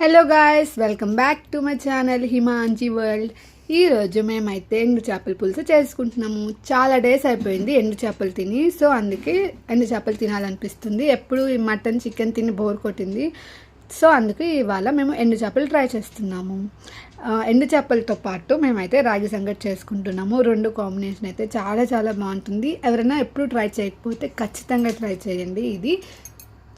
Hello guys, welcome back to my channel Himanji world. ఈరోజు మేమైతే ఎండు చేపల పులుసు చేసుకుంటున్నాము. చాలా డేస్ అయిపోయింది ఎండు చేపలు తిని, సో అందుకే ఎండు చేపలు తినాలనిపిస్తుంది. ఎప్పుడు ఈ మటన్ చికెన్ తిని బోర్ కొట్టింది, సో అందుకే ఇవాళ మేము ఎండు చేపలు ట్రై చేస్తున్నాము. ఎండు చేపలతో పాటు మేమైతే రాగి సంగటి చేసుకుంటున్నాము. రెండు కాంబినేషన్ అయితే చాలా చాలా బాగుంటుంది. ఎవరైనా ఎప్పుడు ట్రై చేయకపోతే ఖచ్చితంగా ట్రై చేయండి. ఇది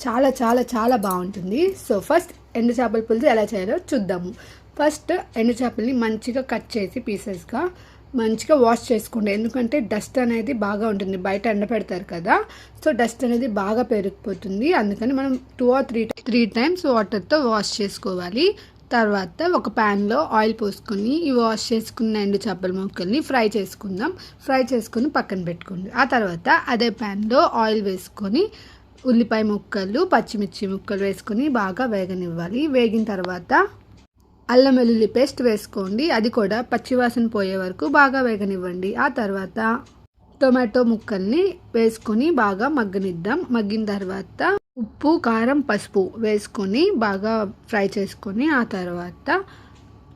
చాలా చాలా చాలా బాగుంటుంది. సో ఫస్ట్ ఎండు చేపల పులుసు ఎలా చేయాలో చూద్దాము. ఫస్ట్ ఎండు చేపల్ని మంచిగా కట్ చేసి పీసెస్గా మంచిగా వాష్ చేసుకోండి. ఎందుకంటే డస్ట్ అనేది బాగా ఉంటుంది, బయట ఎండపెడతారు కదా, సో డస్ట్ అనేది బాగా పెరిగిపోతుంది. అందుకని మనం 2 or 3 times వాటర్తో వాష్ చేసుకోవాలి. తర్వాత ఒక ప్యాన్లో ఆయిల్ పోసుకొని ఈ వాష్ చేసుకున్న ఎండు చేపల ముక్కల్ని ఫ్రై చేసుకుందాం. ఫ్రై చేసుకొని పక్కన పెట్టుకోండి. ఆ తర్వాత అదే ప్యాన్లో ఆయిల్ వేసుకొని ఉల్లిపాయ ముక్కలు, పచ్చిమిర్చి ముక్కలు వేసుకొని బాగా వేగనివ్వాలి. వేగిన తర్వాత అల్లం వెల్లుల్లి పేస్ట్ వేసుకోండి. అది కూడా పచ్చివాసన పోయే వరకు బాగా వేగనివ్వండి. ఆ తర్వాత టొమాటో ముక్కల్ని వేసుకొని బాగా మగ్గనిద్దాం. మగ్గిన తర్వాత ఉప్పు, కారం, పసుపు వేసుకొని బాగా ఫ్రై చేసుకొని ఆ తర్వాత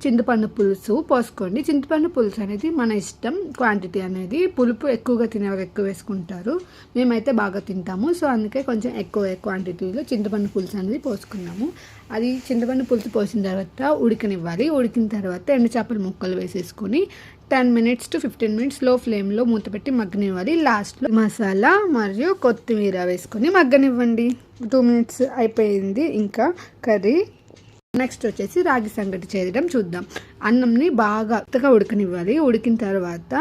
చింతపండు పులుసు పోసుకోండి. చింతపండు పులుసు అనేది మన ఇష్టం, క్వాంటిటీ అనేది. పులుపు ఎక్కువగా తినేవారు ఎక్కువ వేసుకుంటారు, మేమైతే బాగా తింటాము, సో అందుకే కొంచెం ఎక్కువ క్వాంటిటీలో చింతపండు పులుసు అనేది పోసుకున్నాము. అది చింతపండు పులుసు పోసిన తర్వాత ఉడికనివ్వాలి. ఉడికిన తర్వాత ఎండు చేపల ముక్కలు వేసేసుకొని 10 minutes to 15 minutes లో ఫ్లేమ్లో మూత పెట్టి మగ్గనివ్వాలి. లాస్ట్లో మసాలా మరియు కొత్తిమీర వేసుకొని మగ్గనివ్వండి. 2 minutes అయిపోయింది. ఇంకా కర్రీ నెక్స్ట్ వచ్చేసి రాగి సంగటి చేయడం చూద్దాం. అన్నంని బాగా ఉడకనివ్వాలి. ఉడికిన తర్వాత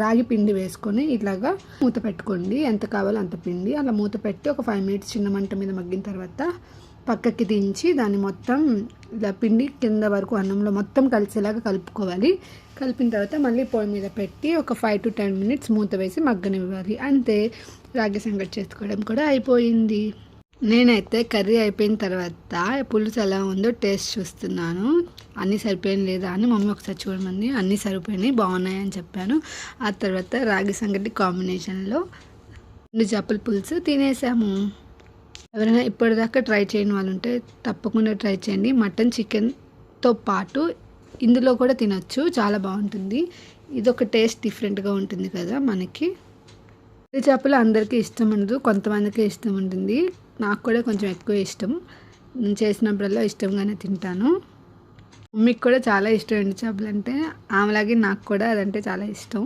రాగి పిండి వేసుకొని ఇట్లాగా మూత పెట్టుకోండి. ఎంత కావాలో అంత పిండి అలా మూత పెట్టి ఒక 5 minutes చిన్న మంట మీద మగ్గిన తర్వాత పక్కకి దించి దాన్ని మొత్తం ఇలా పిండి కింద వరకు అన్నంలో మొత్తం కలిసేలాగా కలుపుకోవాలి. కలిపిన తర్వాత మళ్ళీ పొయ్యి మీద పెట్టి ఒక 5 to 10 minutes మూత వేసి మగ్గనివ్వాలి. అంతే, రాగి సంగటి చేసుకోవడం కూడా అయిపోయింది. నేనైతే కర్రీ అయిపోయిన తర్వాత పులుసు ఎలా ఉందో టేస్ట్ చూస్తున్నాను. అన్నీ సరిపోయిన లేదా అని మమ్మీ ఒకసారి చూడమంది. అన్నీ సరిపోయినాయి, బాగున్నాయని చెప్పాను. ఆ తర్వాత రాగి సంగటి కాంబినేషన్లో ఎండు చేపల పులుసు తినేసాము. ఎవరైనా ఇప్పటిదాకా ట్రై చేయని వాళ్ళు ఉంటే తప్పకుండా ట్రై చేయండి. మటన్ చికెన్తో పాటు ఇందులో కూడా తినొచ్చు, చాలా బాగుంటుంది. ఇదొక టేస్ట్ డిఫరెంట్గా ఉంటుంది కదా మనకి. ఎండు చేపలు అందరికీ ఇష్టం ఉండదు, కొంతమందికి ఇష్టం ఉంటుంది. నాకు కూడా కొంచెం ఎక్కువ ఇష్టం. నేను చేసినప్పుడల్లా ఇష్టంగానే తింటాను. మమ్మీకి కూడా చాలా ఇష్టం ఎండు చేపలు అంటే. ఆమెలాగే నాకు కూడా అదంటే చాలా ఇష్టం.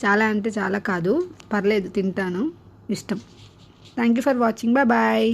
చాలా అంటే చాలా కాదు, పర్లేదు, తింటాను, ఇష్టం. Thank you for watching. Bye.